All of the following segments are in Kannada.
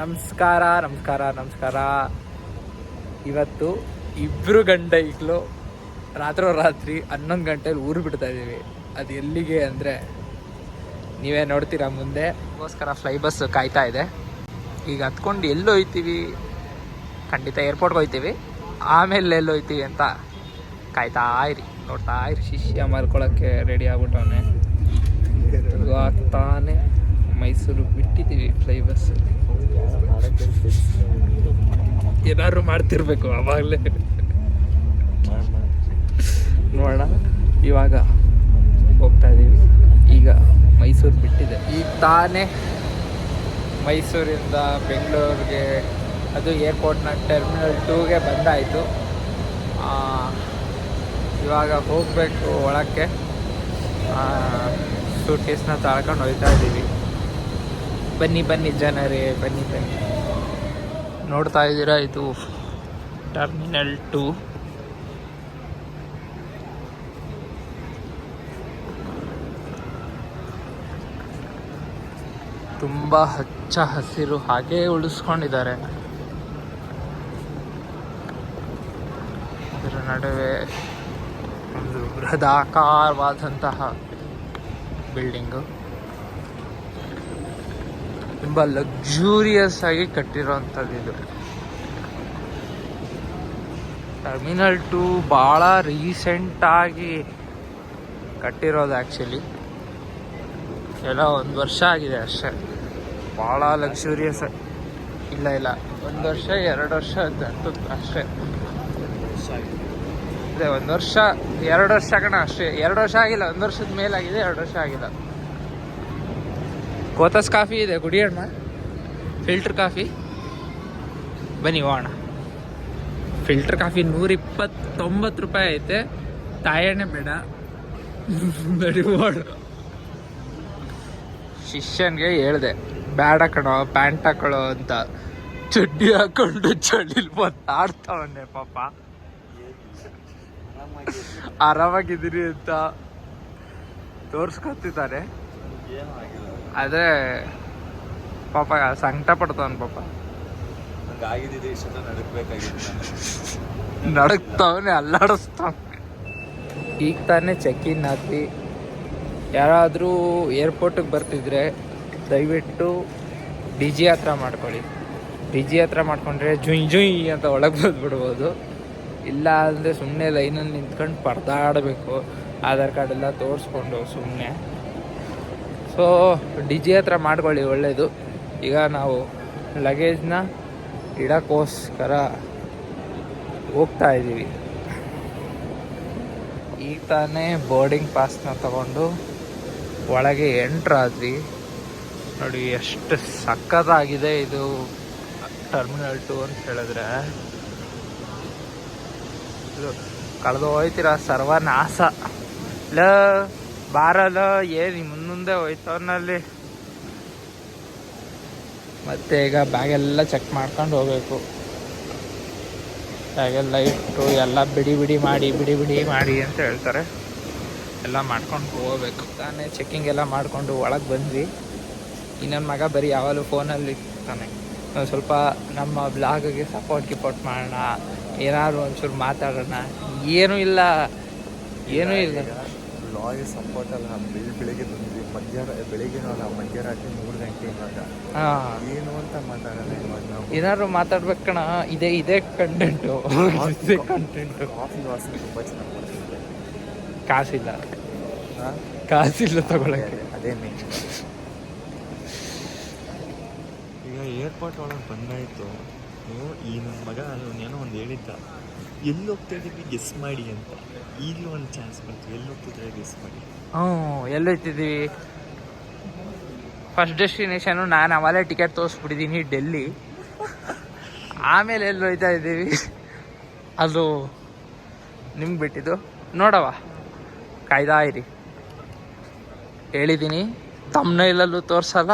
ನಮಸ್ಕಾರ ನಮಸ್ಕಾರ ನಮಸ್ಕಾರ. ಇವತ್ತು ಇಬ್ಬರು ಗಂಡ ಈಗಲೂ ರಾತ್ರಿ 11 ಗಂಟೆಲಿ ಊರು ಬಿಡ್ತಾ ಇದ್ದೀವಿ. ಅದು ಎಲ್ಲಿಗೆ ಅಂದರೆ ನೀವೇ ನೋಡ್ತೀರಾ ಮುಂದೆ. ಅದಕ್ಕೋಸ್ಕರ ಫ್ಲೈ ಬಸ್ ಕಾಯ್ತಾ ಇದೆ. ಈಗ ಹತ್ಕೊಂಡು ಎಲ್ಲಿ ಹೋಗ್ತೀವಿ, ಖಂಡಿತ ಏರ್ಪೋರ್ಟ್ಗೆ ಹೋಗ್ತೀವಿ. ಆಮೇಲೆ ಎಲ್ಲಿ ಹೋಗ್ತೀವಿ ಅಂತ ಕಾಯ್ತಾ ಇರಿ, ನೋಡ್ತಾ ಇರಿ. ಶಿಷ್ಯ ಮಾರ್ಕೊಳ್ಳೋಕ್ಕೆ ರೆಡಿ ಆಗ್ಬಿಟ್ಟವನೆ. ಆಗ್ತಾನೆ ಮೈಸೂರು ಬಿಟ್ಟಿದ್ದೀವಿ ಫ್ಲೈ ಬಸ್. ಏನಾದ್ರು ಮಾಡ್ತಿರ್ಬೇಕು ಅವಾಗಲೇ. ನೋಡೋಣ, ಇವಾಗ ಹೋಗ್ತಾ ಇದ್ದೀವಿ. ಈಗ ಮೈಸೂರು ಬಿಟ್ಟಿದೆ. ಈಗ ತಾನೇ ಮೈಸೂರಿಂದ ಬೆಂಗಳೂರಿಗೆ, ಅದು ಏರ್ಪೋರ್ಟ್ನ ಟರ್ಮಿನಲ್ 2ಗೆ ಬಂದಾಯಿತು. ಇವಾಗ ಹೋಗಬೇಕು ಒಳಕ್ಕೆ. ಸೂಟ್ ಕೇಸ್ನ ತಾಳ್ಕೊಂಡು ಹೋಗ್ತಾ ಇದ್ದೀವಿ. ಬನ್ನಿ ಜನರೇ, ಬನ್ನಿ. ನೋಡ್ತಾ ಇದ್ದೀರಾ, ಇದು ಟರ್ಮಿನಲ್ 2. ತುಂಬ ಹಚ್ಚ ಹಸಿರು ಹಾಗೇ ಉಳಿಸ್ಕೊಂಡಿದ್ದಾರೆ. ಇದರ ನಡುವೆ ಒಂದು ಬೃಹದಾಕಾರವಾದಂತಹ ಬಿಲ್ಡಿಂಗು, ತುಂಬ ಲಕ್ಸುರಿಯಸ್ ಆಗಿ ಕಟ್ಟಿರೋವಂಥದ್ದು ಇದು. ಟರ್ಮಿನಲ್ 2 ಭಾಳ ರೀಸೆಂಟಾಗಿ ಕಟ್ಟಿರೋದು. ಆ್ಯಕ್ಚುಲಿ ಎಲ್ಲ 1 ವರ್ಷ ಆಗಿದೆ ಅಷ್ಟೇ. ಭಾಳ ಲಕ್ಸುರಿಯಸ್. ಇಲ್ಲ 1 ವರ್ಷ 2 ವರ್ಷ ಅಂತೂ ಅಷ್ಟೇ. ಅದೇ 1 ವರ್ಷ 2 ವರ್ಷ ಕಣ ಅಷ್ಟೇ. 2 ವರ್ಷ ಆಗಿಲ್ಲ, 1 ವರ್ಷದ ಮೇಲಾಗಿದೆ, 2 ವರ್ಷ ಆಗಿಲ್ಲ. ಕೋತಸ್ ಕಾಫಿ ಇದೆ, ಕುಡಿಯೋಣ. ಫಿಲ್ಟರ್ ಕಾಫಿ, ಬನ್ನಿ ಹೋಗೋಣ. ಫಿಲ್ಟರ್ ಕಾಫಿ 129 ರೂಪಾಯಿ ಐತೆ. ತಾಯಣ್ಣೆ ಬೇಡ, ನಡಿಬೋಡು. ಶಿಷ್ಯನ್ಗೆ ಹೇಳ್ದೆ, ಬೇಡ ಕಣೋ ಪ್ಯಾಂಟ್ ಹಾಕೊಳ್ಳೋ ಅಂತ. ಚಡ್ಡಿ ಹಾಕೊಂಡು ಚಳಿಲ್ ಆಡ್ತಾವನ್ನೇ ಪಾಪ. ಆರಾಮಾಗಿದ್ದೀರಿ ಅಂತ ತೋರ್ಸ್ಕೊತಿದ್ದಾರೆ. ಆದರೆ ಪಾಪ ಸಂಕಟ ಪಡ್ತಾವನ್ ಪಾಪ. ನಡಕ್ತಾವನೆ, ಅಲ್ಲಾಡಿಸ್ತಾವನೆ. ಈಗ ತಾನೇ ಚೆಕ್ ಇನ್ ಆದ್ವಿ. ಯಾರಾದರೂ ಏರ್ಪೋರ್ಟಿಗೆ ಬರ್ತಿದ್ರೆ ದಯವಿಟ್ಟು DG ಹತ್ರ ಮಾಡ್ಕೊಳ್ಳಿ. DG ಹತ್ರ ಮಾಡ್ಕೊಂಡ್ರೆ ಜುಯ್ ಅಂತ ಒಳಗೆ ಬಂದುಬಿಡ್ಬೋದು. ಇಲ್ಲ ಅಂದರೆ ಸುಮ್ಮನೆ ಲೈನಲ್ಲಿ ನಿಂತ್ಕೊಂಡು ಪರದಾಡಬೇಕು, ಆಧಾರ್ ಕಾರ್ಡ್ ಎಲ್ಲ ತೋರಿಸ್ಕೊಂಡು ಸುಮ್ಮನೆ. ಸೊ DG ಹತ್ರ ಮಾಡ್ಕೊಳ್ಳಿ, ಒಳ್ಳೆಯದು. ಈಗ ನಾವು ಲಗೇಜ್ನ ಇಡೋಕ್ಕೋಸ್ಕರ ಹೋಗ್ತಾ ಇದ್ದೀವಿ. ಈಗ ತಾನೇ ಬೋರ್ಡಿಂಗ್ ಪಾಸ್ನ ತಗೊಂಡು ಒಳಗೆ ಎಂಟ್ರಾದ್ವಿ. ನೋಡಿ ಎಷ್ಟು ಸಕ್ಕತ್ತಾಗಿದೆ ಇದು ಟರ್ಮಿನಲ್ 2 ಅಂತ ಹೇಳಿದ್ರೆ. ಇದು ಕಳೆದು ಹೋಯ್ತೀರ ಸರ್ವನಾಶ. ಬಾರಲ್ಲ ಏನು ಮುಂದೆ ಹೋಯ್ತವನಲ್ಲಿ. ಮತ್ತೆ ಈಗ ಬ್ಯಾಗೆಲ್ಲ ಚೆಕ್ ಮಾಡ್ಕೊಂಡು ಹೋಗ್ಬೇಕು. ಬ್ಯಾಗೆಲ್ಲ ಇಟ್ಟು ಎಲ್ಲ ಬಿಡಿ ಮಾಡಿ ಅಂತ ಹೇಳ್ತಾರೆ. ಎಲ್ಲ ಮಾಡ್ಕೊಂಡು ಹೋಗ್ಬೇಕು. ತಾನೇ ಚೆಕ್ಕಿಂಗ್ ಎಲ್ಲ ಮಾಡಿಕೊಂಡು ಒಳಗೆ ಬಂದ್ವಿ. ಇನ್ನೊಂದು ಮಗ ಬರೀ ಯಾವಾಗಲೂ ಫೋನಲ್ಲಿ ಇರ್ತಾನೆ. ಸ್ವಲ್ಪ ನಮ್ಮ ಬ್ಲಾಗ್ಗೆ ಸಪೋರ್ಟ್ ಮಾಡೋಣ, ಏನಾದ್ರು ಒಂಚೂರು ಮಾತಾಡೋಣ. ಏನೂ ಇಲ್ಲ ಬ್ಲಾಗ್ ಸಪೋರ್ಟ್ ಅಲ್ಲ. ಬೆಳಿಗ್ಗೆ ಬಂದ್ವಿ, ಬೆಳಿಗ್ಗೆ ಮಧ್ಯರಾತ್ರಿ 3 ಗಂಟೆ ಇವಾಗ. ಏನು ಅಂತ ಮಾತಾಡೋಣ ಇವಾಗ ನಾವು. ಏನಾದ್ರು ಮಾತಾಡ್ಬೇಕಣ. ಇದೇ ಕಂಟೆಂಟು. ಕಾಫಿ ವಾಸನೆ ತುಂಬ ಚೆನ್ನಾಗಿ ಮಾಡ್ತಿದ್ದೆ. ಕಾಸಿಲ್ಲ ತಗೊಳಕ್ಕೆ. ಅದೇ ಮೇನ್. ಈಗ ಏರ್ಪೋರ್ಟ್ ಒಳಗೆ ಬಂದಾಯಿತು. ಈ ನನ್ನ ಮಗ ಏನೋ ಒಂದು ಹೇಳಿದ್ದ, ಎಲ್ಲಿ ಹೋಗ್ತಾ ಇದ್ದೀವಿ ಗೆಸ್ ಮಾಡಿ ಅಂತ. ಈಗಲೂ ಒಂದು ಚಾನ್ಸ್ ಬಂತು, ಎಲ್ಲಿ ಹೋಗ್ತಿದ್ರೆ ಗೆಸ್ ಮಾಡಿ. ಎಲ್ಲಿ ಹೋಗ್ತಿದ್ದೀವಿ? ಫಸ್ಟ್ ಡೆಸ್ಟಿನೇಷನು ನಾನು ಅವಲೇ ಟಿಕೆಟ್ ತೋರಿಸ್ಬಿಟ್ಟಿದ್ದೀನಿ, ಡೆಲ್ಲಿ. ಆಮೇಲೆ ಎಲ್ಲಿ ಹೋಗ್ತಾ ಇದ್ದೀವಿ ಅದು ನಿಮ್ಗೆ ಬಿಟ್ಟಿದ್ದು. ನೋಡವ, ಕಾಯ್ದಾ ಇರಿ. ಹೇಳಿದ್ದೀನಿ, ಥಂಬ್ನೈಲಲ್ಲೂ ತೋರಿಸಲ್ಲ,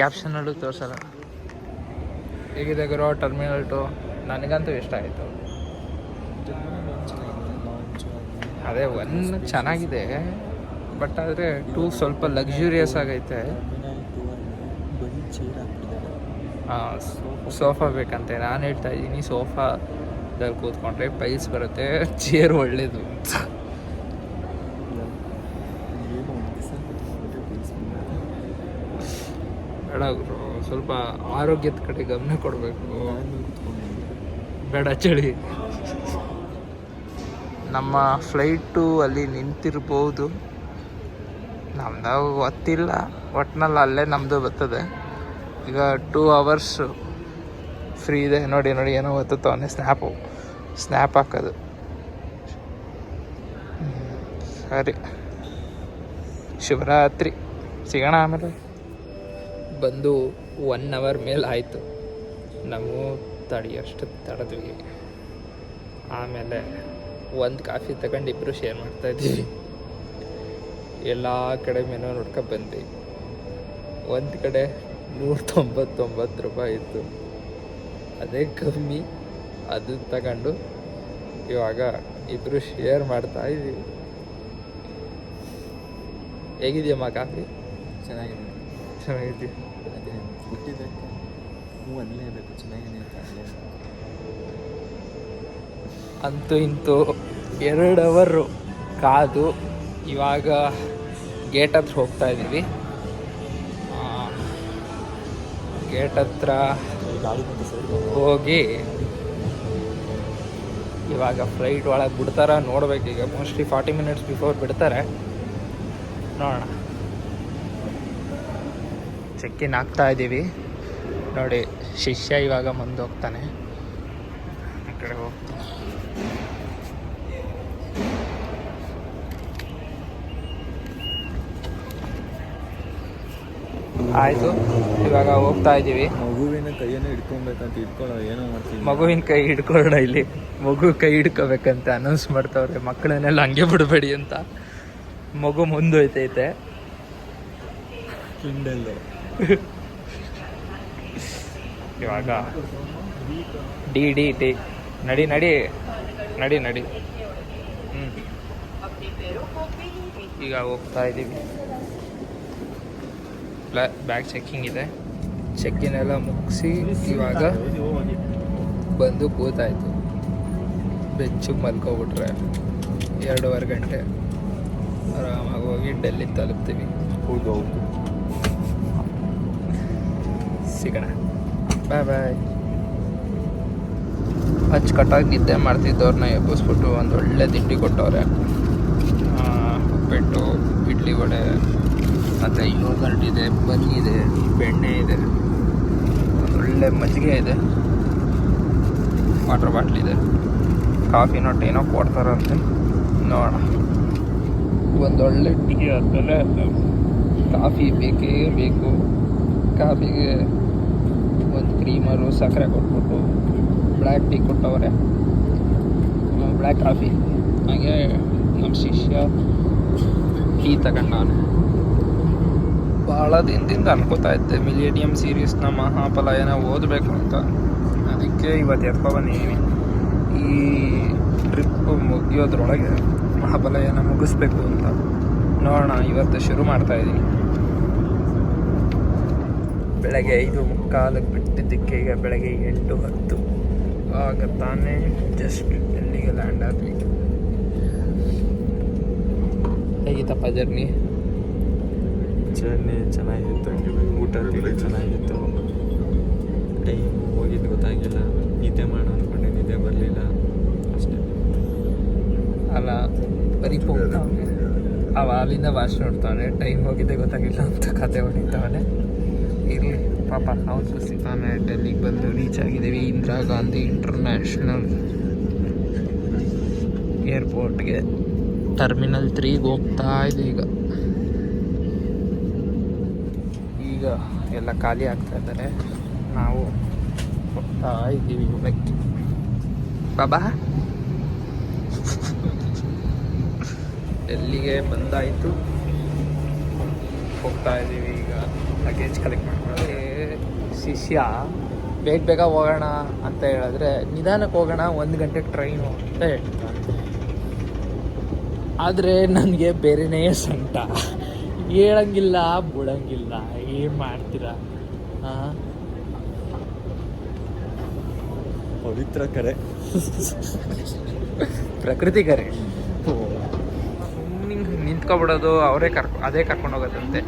ಕ್ಯಾಪ್ಷನಲ್ಲೂ ತೋರಿಸಲ್ಲ. ಹೇಗಿದೆ ಗುರು ಟರ್ಮಿನಲ್ 2? ನನಗಂತೂ ಇಷ್ಟ ಆಯಿತು. ಅದೇ 1 ಚೆನ್ನಾಗಿದೆ, ಬಟ್ ಆದರೆ 2 ಸ್ವಲ್ಪ ಲಕ್ಸುರಿಯಸ್ ಆಗೈತೆ. ಸೋಫಾ ಬೇಕಂತೆ. ನಾನು ಹೇಳ್ತಾ ಇದ್ದೀನಿ ಸೋಫಾದಲ್ಲಿ ಕೂತ್ಕೊಂಡ್ರೆ ಪೈಲ್ಸ್ ಬರುತ್ತೆ, ಚೇರ್ ಒಳ್ಳೇದು ಅಂತ. ಏನೋ ಒಂದು ದಿವಸ ಬೇಡ ಗುರು, ಸ್ವಲ್ಪ ಆರೋಗ್ಯದ ಕಡೆ ಗಮನ ಕೊಡಬೇಕು. ನಾನು ಕೂತ್ಕೊಂಡಿದ್ದೀನಿ. ಬೇಡ ಚಳಿ. ನಮ್ಮ ಫ್ಲೈಟು ಅಲ್ಲಿ ನಿಂತಿರ್ಬೋದು, ನಮ್ದು ಗೊತ್ತಿಲ್ಲ. ಒಟ್ಟಿನಲ್ಲಿ ಅಲ್ಲೇ ನಮ್ಮದು ಬರ್ತದೆ. ಈಗ 2 hours ಫ್ರೀ ಇದೆ. ನೋಡಿ ನೋಡಿ ಏನೋ ಗೊತ್ತೋ ಅವನೇ ಸ್ನ್ಯಾಪ್ ಹಾಕೋದು. ಸರಿ, ಶಿವರಾತ್ರಿ ಸಿಗೋಣ. ಆಮೇಲೆ ಬಂದು 1 hour ಮೇಲೆ ಆಯಿತು. ನಾವು ಅಷ್ಟು ತಡೆದ್ವಿ. ಆಮೇಲೆ ಒಂದು ಕಾಫಿ ತಗೊಂಡು ಇಬ್ಬರು ಶೇರ್ ಮಾಡ್ತಾಯಿದ್ದೀವಿ. ಎಲ್ಲ ಕಡೆ ಮೆನು ನೋಡ್ಕೊಂಡು ಬಂದ್ವಿ. ಒಂದು ಕಡೆ 199 ರೂಪಾಯಿ ಇತ್ತು, ಅದೇ ಕಮ್ಮಿ. ಅದು ತಗೊಂಡು ಇವಾಗ ಇಬ್ಬರು ಶೇರ್ ಮಾಡ್ತಾ ಇದ್ದೀವಿ. ಹೇಗಿದೆಯಮ್ಮ ಕಾಫಿ? ಚೆನ್ನಾಗಿದೆ. ಚೆನ್ನಾಗಿದ್ದೀವಿ. ಅದೇ ಹುಟ್ಟಿದ್ದಕ್ಕೆ ಅನ್ಲೇಬೇಕು, ಚೆನ್ನಾಗಿದೆ ಅಂತ ಅನ್ಲೇಬೇಕು. ಅಂತೂ ಇಂತೂ 2 hour ಕಾದು ಇವಾಗ ಗೇಟ್ ಹತ್ರ ಹೋಗ್ತಾ ಇದ್ದೀವಿ. ಗೇಟ್ ಹತ್ರ ಗಾಡಿ ಬಂದು ಸರಿ ಹೋಗಿ ಇವಾಗ ಫ್ಲೈಟ್ ಒಳಗೆ ಬಿಡ್ತಾರ ನೋಡ್ಬೇಕೀಗ. ಮೋಸ್ಟ್ಲಿ 40 minutes ಬಿಫೋರ್ ಬಿಡ್ತಾರೆ, ನೋಡೋಣ. ಚೆಕ್ಕಿನ್ ಆಗ್ತಾ ಇದ್ದೀವಿ. ನೋಡಿ, ಶಿಷ್ಯ ಇವಾಗ ಮುಂದೆ ಹೋಗ್ತಾನೆ, ಆ ಕಡೆ ಹೋಗ್ತಾನೆ. ಆಯಿತು, ಇವಾಗ ಹೋಗ್ತಾ ಇದ್ದೀವಿ. ಮಗುವಿನ ಕೈಯನ್ನು ಹಿಡ್ಕೊಬೇಕಂತ ಏನೋ ಮಾಡ್ತೀವಿ. ಮಗುವಿನ ಕೈ ಹಿಡ್ಕೊಳ್ಳೋಣ. ಇಲ್ಲಿ ಮಗು ಕೈ ಹಿಡ್ಕೋಬೇಕಂತ ಅನೌನ್ಸ್ ಮಾಡ್ತಾವ್ರೆ. ಮಕ್ಕಳನ್ನೆಲ್ಲ ಹಂಗೆ ಬಿಡಬೇಡಿ ಅಂತ. ಮಗು ಮುಂದೋಯ್ತೈತೆ. ಕಿಂಡಲ್ಲು ಇವಾಗ ಡಿ ನಡಿ ನಡಿ ನಡಿ ನಡಿ. ಈಗ ಹೋಗ್ತಾ ಇದ್ದೀವಿ. ಬ್ಯಾಗ್ ಚೆಕ್ಕಿಂಗ್ ಇದೆ. ಚೆಕ್ಕಿನ್ ಎಲ್ಲ ಮುಗಿಸಿ ಇವಾಗ ಬಂದು ಕೂತಾಯಿತು. ಬೆಂಚಿಗೆ ಮಲ್ಕೊಬಿಟ್ರೆ 2.5 ಗಂಟೆ ಆರಾಮಾಗಿ ಹೋಗಿ ಡೆಲ್ಲಿ ತಲುಪ್ತೀವಿ. ಹೌದು ಹೌದು. ಸಿಗೋಣ, ಬಾಯ್ ಬಾಯ್. ಅಚ್ಚುಕಟ್ಟಾಗಿ ನಿದ್ದೆ ಮಾಡ್ತಿದ್ದವ್ರನ್ನ ಎಬ್ಬಿಸ್ಬಿಟ್ಟು ಒಂದು ಒಳ್ಳೆ ತಿಂಡಿ ಕೊಟ್ಟವ್ರೆ. ಉಪ್ಪಿಟ್ಟು, ಇಡ್ಲಿ ವಡೆ, ಮತ್ತು ಯೋಗರ್ಟ್ ಇದೆ, ಬನ್ನಿ ಇದೆ, ಬೆಣ್ಣೆ ಇದೆ, ಒಳ್ಳೆ ಮಜ್ಜಿಗೆ ಇದೆ, ವಾಟರ್ ಬಾಟ್ಲ್ ಇದೆ, ಕಾಫಿ ನೋಟ್ ಏನೋ ಕೊಡ್ತಾರಂತೆ, ನೋಡೋಣ. ಒಂದೊಳ್ಳೆ ಟೀ ಆದಮೇಲೆ ಕಾಫಿ ಬೇಕೇ ಬೇಕು. ಕಾಫಿಗೆ ಒಂದು ಕ್ರೀಮರು ಸಕ್ಕರೆ ಕೊಟ್ಬಿಟ್ಟು ಬ್ಲ್ಯಾಕ್ ಟೀ ಕೊಟ್ಟವ್ರೆ, ಬ್ಲ್ಯಾಕ್ ಕಾಫಿ. ಹಾಗೆ ನಮ್ಮ ಶಿಷ್ಯ ಟೀ ತಗೊಂಡವನು. ಭಾಳ ದಿನದಿಂದ ಅನ್ಕೋತಾ ಇದ್ದೆ ಮಿಲೇನಿಯಂ ಸೀರೀಸ್ನ ಮಹಾಪಲಾಯನ ಓದಬೇಕು ಅಂತ. ಅದಕ್ಕೆ ಇವತ್ತು ಎತ್ಕೊಬಂದಿದ್ದೀನಿ. ಈ ಟ್ರಿಪ್ ಮುಗಿಯೋದ್ರೊಳಗೆ ಮಹಾಪಲಾಯನ ಮುಗಿಸ್ಬೇಕು ಅಂತ. ನೋಡೋಣ, ಇವತ್ತು ಶುರು ಮಾಡ್ತಾಯಿದ್ದೀನಿ. ಬೆಳಗ್ಗೆ 5:45 ಬಿಟ್ಟಿದ್ದಕ್ಕೆ ಈಗ ಬೆಳಗ್ಗೆ 8:10 ಆಗ ತಾನೇ ಜಸ್ಟ್ ಡೆಲ್ಲಿಗೆ ಲ್ಯಾಂಡ್ ಆದ್ವಿ. ಹೇಗಿತ್ತಪ್ಪ ಜರ್ನಿ ಚೆನ್ನಾಗಿತ್ತು. ಊಟ ತಿಂಡಿ ಚೆನ್ನಾಗಿತ್ತು. ಟೈಮ್ ಹೋಗಿದ್ದು ಗೊತ್ತಾಗಿಲ್ಲ. ನಿದ್ದೆ ಮಾಡೋ ಅಂದ್ಕೊಂಡೆ, ನಿದ್ದೆ ಬರಲಿಲ್ಲ ಅಷ್ಟೇ. ಅಲ್ಲ, ಬರೀ ಹೋಗ್ತಾವನೆ ಅವ ಅಲ್ಲಿಂದ ವಾಚ್ ನೋಡ್ತಾವನೆ, ಟೈಮ್ ಹೋಗಿದ್ದೆ ಗೊತ್ತಾಗಿಲ್ಲ ಅಂತ ಕತೆ ಹೊಡಿತಾವನೆ. ಇರಲಿ ಪಾಪ, ಅವತ್ತು ಸಿಗ್ತಾನೆ. ಡೆಲ್ಲಿಗೆ ಬಂದು ರೀಚ್ ಆಗಿದ್ದೀವಿ. ಇಂದಿರಾ ಗಾಂಧಿ ಇಂಟರ್ನ್ಯಾಷನಲ್ ಏರ್ಪೋರ್ಟ್ಗೆ ಟರ್ಮಿನಲ್ 3ಗೆ ಹೋಗ್ತಾ ಇದೆ. ಈಗ ಎಲ್ಲ ಖಾಲಿ ಆಗ್ತಾ ಇದ್ದಾರೆ. ನಾವು ಹೋಗ್ತಾ ಇದ್ದೀವಿ ಒಳಕ್ಕೆ. ಬಾಬಾ ಡೆಲ್ಲಿಗೆ ಬಂದಾಯಿತು, ಹೋಗ್ತಾ ಇದ್ದೀವಿ. ಈಗ ಲಗೇಜ್ ಕಲೆಕ್ಟ್ ಮಾಡ್ಕೊಳ್ಳೋದೇ. ಶಿಷ್ಯ ಬೇಗ ಹೋಗೋಣ ಅಂತ ಹೇಳಿದ್ರೆ ನಿಧಾನಕ್ಕೆ ಹೋಗೋಣ, 1 ಗಂಟೆಗೆ ಟ್ರೈನು ಅಂತ ಹೇಳ್ತಾರೆ. ಆದರೆ ನನಗೆ ಬೇರೆನೇ ಸಂಕಟ, ಹೇಳಂಗಿಲ್ಲ ಬಿಡಂಗಿಲ್ಲ. ಏನು ಮಾಡ್ತೀರಾ? ಪವಿತ್ರ ಕರೆ. ಪ್ರಕೃತಿ ಕರೆ. ನಿಂತ್ಕೊಬಿಡೋದು ಅವರೇ ಅದೇ ಕರ್ಕೊಂಡು ಹೋಗೋದಂತೆ.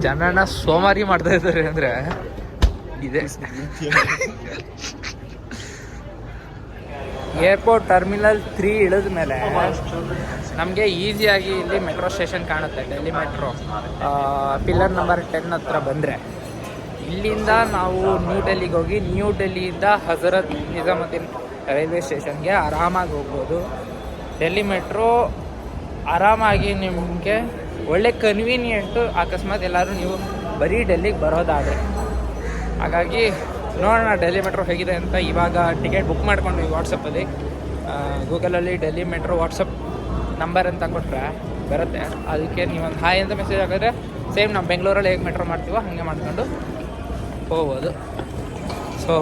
ಜನನ ಸೋಮಾರಿ ಮಾಡ್ತಾ ಇದ್ದಾರೆ ಅಂದರೆ ಇದೆ. ಏರ್ಪೋರ್ಟ್ ಟರ್ಮಿನಲ್ 3 ಇಳಿದ ಮೇಲೆ ನಮಗೆ ಈಸಿಯಾಗಿ ಇಲ್ಲಿ ಮೆಟ್ರೋ ಸ್ಟೇಷನ್ ಕಾಣುತ್ತೆ. ಡೆಲ್ಲಿ ಮೆಟ್ರೋ ಪಿಲ್ಲರ್ ನಂಬರ್ 10 ಹತ್ರ ಬಂದರೆ ಇಲ್ಲಿಂದ ನಾವು ನ್ಯೂ ಡೆಲ್ಲಿಗೆ ಹೋಗಿ ನ್ಯೂ ಡೆಲ್ಲಿಯಿಂದ ಹಜರತ್ ನಿಜಾಮುದ್ದೀನ್ ರೈಲ್ವೆ ಸ್ಟೇಷನ್ಗೆ ಆರಾಮಾಗಿ ಹೋಗ್ಬೋದು. ಡೆಲ್ಲಿ ಮೆಟ್ರೋ ಆರಾಮಾಗಿ ನಿಮಗೆ ಒಳ್ಳೆ ಕನ್ವೀನಿಯೆಂಟು, ಅಕಸ್ಮಾತ್ ಎಲ್ಲರೂ ನೀವು ಬರೀ ಡೆಲ್ಲಿಗೆ ಬರೋದಾದರೆ. ಹಾಗಾಗಿ ನೋಡೋಣ ಡೆಲ್ಲಿ ಮೆಟ್ರೋ ಹೇಗಿದೆ ಅಂತ. ಇವಾಗ ಟಿಕೆಟ್ ಬುಕ್ ಮಾಡ್ಕೊಂಡ್ವಿ ವಾಟ್ಸಪ್ಪಲ್ಲಿ. ಗೂಗಲಲ್ಲಿ ಡೆಲ್ಲಿ ಮೆಟ್ರೋ ವಾಟ್ಸಪ್ ನಂಬರ್ ಅಂತ ಕೊಟ್ಟರೆ ಬರುತ್ತೆ. ಅದಕ್ಕೆ ನೀವೊಂದು ಹಾಯ್ ಅಂತ ಮೆಸೇಜ್ ಹಾಕಿದ್ರೆ ಸೇಮ್ ನಾವು ಬೆಂಗಳೂರಲ್ಲಿ ಹೇಗೆ ಮೆಟ್ರೋ ಮಾಡ್ತೀವೋ ಹಾಗೆ ಮಾಡ್ಕೊಂಡು ಹೋಗ್ಬೋದು. ಸೊ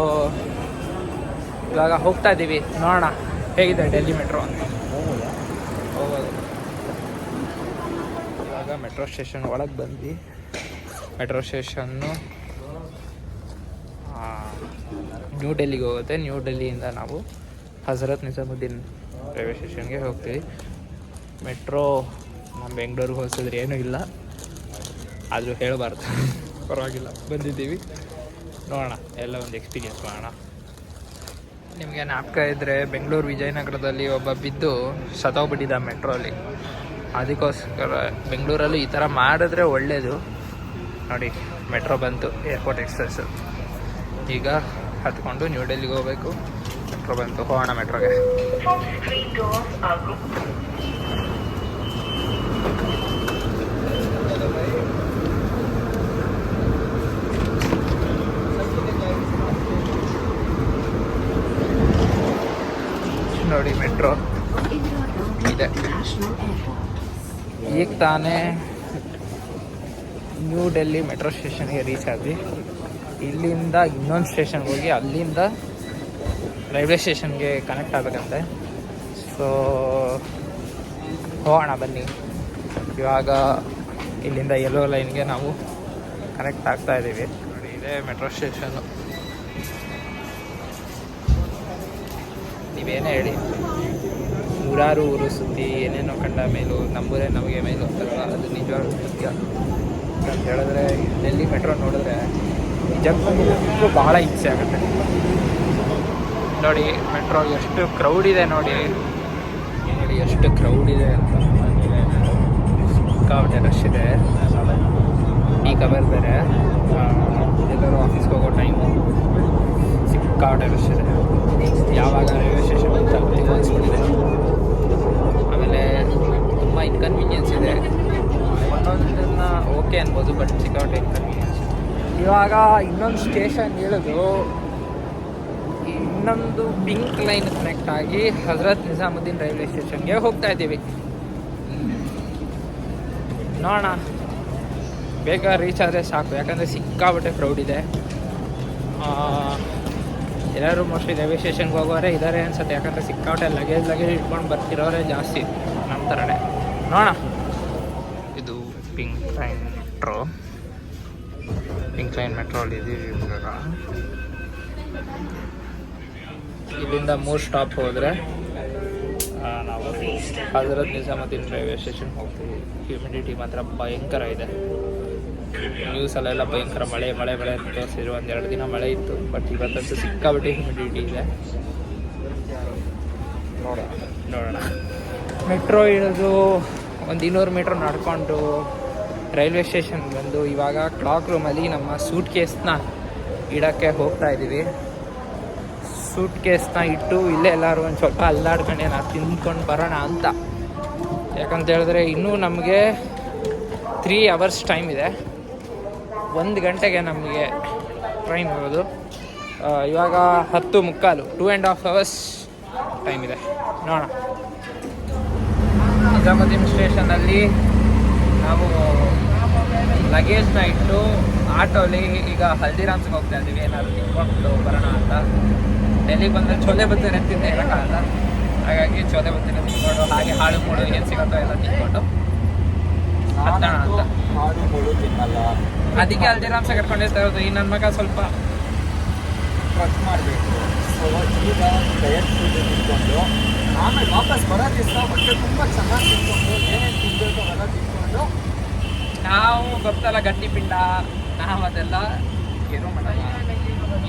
ಇವಾಗ ಹೋಗ್ತಾ ಇದ್ದೀವಿ, ನೋಡೋಣ ಹೇಗಿದೆ ಡೆಲ್ಲಿ ಮೆಟ್ರೋ ಅಂತ. ಹೋಗೋದು ಇವಾಗ ಮೆಟ್ರೋ ಸ್ಟೇಷನ್ ಒಳಗೆ ಬಂದು ಮೆಟ್ರೋ ಸ್ಟೇಷನ್ನು ನ್ಯೂ ಡೆಲ್ಲಿಗೆ ಹೋಗುತ್ತೆ. ನ್ಯೂ ಡೆಲ್ಲಿಯಿಂದ ನಾವು ಹಜರತ್ ನಿಜಾಮುದ್ದೀನ್ ರೈಲ್ವೆ ಸ್ಟೇಷನ್ಗೆ ಹೋಗ್ತೀವಿ. ಮೆಟ್ರೋ ನಮ್ಮ ಬೆಂಗಳೂರಿಗೆ ಹೋಲಿಸಿದ್ರೆ ಏನೂ ಇಲ್ಲ, ಆದರೂ ಹೇಳಬಾರ್ದು. ಪರವಾಗಿಲ್ಲ, ಬಂದಿದ್ದೀವಿ, ನೋಡೋಣ ಎಲ್ಲ ಒಂದು ಎಕ್ಸ್ಪೀರಿಯೆನ್ಸ್ ಮಾಡೋಣ. ನಿಮಗೆ ಜ್ಞಾಪಕ ಇದ್ದರೆ ಬೆಂಗಳೂರು ವಿಜಯನಗರದಲ್ಲಿ ಒಬ್ಬ ಬಿದ್ದು ಸತ್ತೋಗ್ಬಿಟ್ಟಿದ್ದ ಮೆಟ್ರೋಲಿ. ಅದಕ್ಕೋಸ್ಕರ ಬೆಂಗಳೂರಲ್ಲಿ ಈ ಥರ ಮಾಡಿದ್ರೆ ಒಳ್ಳೆಯದು. ನೋಡಿ ಮೆಟ್ರೋ ಬಂತು, ಏರ್ಪೋರ್ಟ್ ಎಕ್ಸ್ಪ್ರೆಸ್. ಈಗ ಹತ್ಕೊಂಡು ನ್ಯೂ ಡೆಲ್ಲಿಗೆ ಹೋಗಬೇಕು. ಮೆಟ್ರೋ ಬಂತು, ಹೋಗೋಣ ಮೆಟ್ರೋಗೆ. ನೋಡಿ ಮೆಟ್ರೋ ಇದೆ. ಈಗ ತಾನೇ ನ್ಯೂ ಡೆಲ್ಲಿ ಮೆಟ್ರೋ ಸ್ಟೇಷನ್ಗೆ ರೀಚ್ ಆದ್ವಿ. ಇಲ್ಲಿಂದ ಇನ್ನೊಂದು ಸ್ಟೇಷನ್ಗೆ ಹೋಗಿ ಅಲ್ಲಿಂದ ರೈಲ್ವೆ ಸ್ಟೇಷನ್ಗೆ ಕನೆಕ್ಟ್ ಆಗಬೇಕಂತೆ. ಸೊ ಹೋಗೋಣ ಬನ್ನಿ. ಇವಾಗ ಇಲ್ಲಿಂದ ಯೆಲ್ಲೋ ಲೈನ್ಗೆ ನಾವು ಕನೆಕ್ಟ್ ಆಗ್ತಾ ಇದ್ದೀವಿ. ನೋಡಿ ಇದೆ ಮೆಟ್ರೋ ಸ್ಟೇಷನ್ನು. ನೀವೇನೇ ಹೇಳಿ, ನೂರಾರು ಊರು ಸುದ್ದಿ ಏನೇನೋ ಕಂಡ ಮೇಲೂ ನಮ್ಮೂರೇ ನಮಗೆ ಮೇಲೂ ಅಂತಾರಲ್ಲ, ಅದು ನಿಜವಾಗ್ಲೂ ಸತ್ಯ. ಅಂತ ಹೇಳಿದ್ರೆ ಡೆಲ್ಲಿ ಮೆಟ್ರೋ ನೋಡಿದ್ರೆ ನಿಜಕ್ಕೂ ಬಹಳ ಇಚ್ಛೆ ಆಗುತ್ತೆ. ನೋಡಿ ಮೆಟ್ರೋ ಎಷ್ಟು ಕ್ರೌಡ್ ಇದೆ, ನೋಡಿ ಎಷ್ಟು ಕ್ರೌಡ್ ಇದೆ ಅಂತ. ಸಿಕ್ಕಾಪಟ್ಟೆ ರಶ್ ಇದೆ. ಈ ಕವರ್ ಬೇರೆ, ಎಲ್ಲರೂ ಆಫೀಸ್ಗೆ ಹೋಗೋ ಟೈಮು, ಸಿಕ್ಕಾಪಟ್ಟೆ ರಶ್ ಇದೆ. ಯಾವಾಗ ರೈಲ್ವೆ ಸ್ಟೇಷನ್ ಅಂತ ಅನಿಸ್ಬಿಟ್ಟಿದೆ. ಆಮೇಲೆ ತುಂಬ ಇನ್ಕನ್ವೀನಿಯನ್ಸ್ ಇದೆ. ಒಂದೊಂದನ್ನ ಓಕೆ ಅನ್ಬೋದು, ಬಟ್ ಸಿಕ್ಕಾಪಟ್ಟೆ ಇನ್ಕನ್ವೀನಿಯನ್ಸ್. ಇವಾಗ ಇನ್ನೊಂದು ಸ್ಟೇಷನ್ ಇಳಿದು ಇನ್ನೊಂದು ಪಿಂಕ್ ಲೈನ್ ಕನೆಕ್ಟ್ ಆಗಿ ಹಜರತ್ ನಿಜಾಮುದ್ದೀನ್ ರೈಲ್ವೆ ಸ್ಟೇಷನ್ಗೆ ಹೋಗ್ತಾ ಇದ್ದೀವಿ. ನೋಡೋಣ, ಬೇಗ ರೀಚ್ ಆದರೆ ಸಾಕು, ಯಾಕಂದರೆ ಸಿಕ್ಕಾಪಟ್ಟೆ ಕ್ರೌಡ್ ಇದೆ. ಎಲ್ಲರೂ ಮೋಸ್ಟ್ಲಿ ರೈಲ್ವೆ ಸ್ಟೇಷನ್ಗೆ ಹೋಗೋರೆ ಇದ್ದಾರೆ ಅನ್ಸುತ್ತೆ, ಯಾಕಂದರೆ ಸಿಕ್ಕಾಪಟ್ಟೆ ಲಗೇಜ್ ಇಟ್ಕೊಂಡು ಬರ್ತಿರೋರೆ ಜಾಸ್ತಿ ನಮ್ಮ ಥರನೇ. ನೋಡೋಣ. ಇದು pink line metro. Pink line ಮೆಟ್ರೋಲ್ಲಿ ಇದ್ದೀವಿ ಇವಾಗ. ಇಲ್ಲಿಂದ 3 ಸ್ಟಾಪ್ ಹೋದರೆ ನಾವು ಹಜರತ್ ನಿಜಾಮುದ್ದೀನ್ ರೈಲ್ವೆ ಸ್ಟೇಷನ್ ಹೋಗ್ತೀವಿ. ಹ್ಯೂಮಿಡಿಟಿ ಮಾತ್ರ ಭಯಂಕರ ಇದೆ. ನ್ಯೂಸಲ್ಲೆಲ್ಲ ಭಯಂಕರ ಮಳೆ ತೋರಿಸಿದ್ರು. 1-2 ದಿನ ಮಳೆ ಇತ್ತು, ಬಟ್ ಇವತ್ತಂತೂ ಸಿಕ್ಕಾಬಿಟ್ಟು ಹ್ಯೂಮಿಡಿಟಿ ಇದೆ. ನೋಡೋಣ. ಮೆಟ್ರೋ ಇಳಿದು ಒಂದು 200 ಮೀಟ್ರ್ ನಡ್ಕೊಂಡು ರೈಲ್ವೆ ಸ್ಟೇಷನ್ ಬಂದು ಇವಾಗ ಕ್ಲಾಕ್ ರೂಮಲ್ಲಿ ನಮ್ಮ ಸೂಟ್ ಕೇಸ್ನ ಇಡೋಕ್ಕೆ ಹೋಗ್ತಾ ಇದ್ದೀವಿ. ಸೂಟ್ ಕೇಸ್ನ ಇಟ್ಟು ಇಲ್ಲೇ ಎಲ್ಲರೂ ಒಂದು ಸ್ವಲ್ಪ ಅಲ್ಲಾಡ್ಕೊಂಡು ಏನಾದ್ರು ತಿಂದ್ಕೊಂಡು ಬರೋಣ ಅಂತ. ಯಾಕಂತ ಹೇಳಿದ್ರೆ ಇನ್ನೂ ನಮಗೆ 3 ಅವರ್ಸ್ ಟೈಮ್ ಇದೆ. 1 ಗಂಟೆಗೆ ನಮಗೆ ಟ್ರೈನ್ ಹೋಗೋದು. ಇವಾಗ 10:15, 2.5 ಅವರ್ಸ್ ಟೈಮ್ ಇದೆ. ನೋಡೋಣ. ನಿಜಾಮುದ್ದೀನ್ ಸ್ಟೇಷನಲ್ಲಿ ನಾವು ಲಗೇಜ್ನ ಇಟ್ಟು ಆಟೋಲಿ ಈಗ ಹಲ್ದಿರಾಮ್ಸ್ಗೆ ಹೋಗ್ತಾ ಇದ್ದೀವಿ, ಏನಾದರೂ ತಿನ್ಕೊಂಡು ಬರೋಣ ಅಂತ. ಡೆಲ್ಲಿಗೆ ಬಂದರೆ ಚೋಲೆ ಬತ್ತೇನೆ ತಿಂದು ಇರೋಕ್ಕಾಗಲ್ಲ, ಹಾಗಾಗಿ ಚೋಲೆ ಬತ್ತೇನೆ ತಿನ್ಕೊಂಡು ಹಾಗೆ ಹಾಳು ಮೂಳು ಏನು ಸಿಗುತ್ತೋ ಎಲ್ಲ ತಿನ್ಕೊಂಡು ಹತ್ತೋಣ ಅಂತ. ಅದಕ್ಕೆ ಹಲ್ದಿರಾಮ್ಸ್ ಕರ್ಕೊಂಡಿರ್ತಾ ಇರೋದು. ಈ ನನ್ನ ಮಗ ಸ್ವಲ್ಪ ಖರ್ಚು ಮಾಡಬೇಕು, ಸೊ ಈಗ ಡಯಟ್ ಫುಡ್ ತಿನ್ಕೊಂಡು ಆಮೇಲೆ ವಾಪಸ್ ಬರೋ ದಿವಸ ಹೊಟ್ಟೆ ತುಂಬ ಚೆನ್ನಾಗಿ ತಿನ್ಕೊಂಡು ಏನೇನು ತಿನ್ಬೇಕು ಅವೆಲ್ಲ ತಿನ್ಕೊಂಡು ನಾವು ಗೊತ್ತಲ್ಲ ಗಟ್ಟಿ ಪಿಂಡ ನಾವು ಅದೆಲ್ಲ ಏನೋ ಮಾಡಲ್ಲ,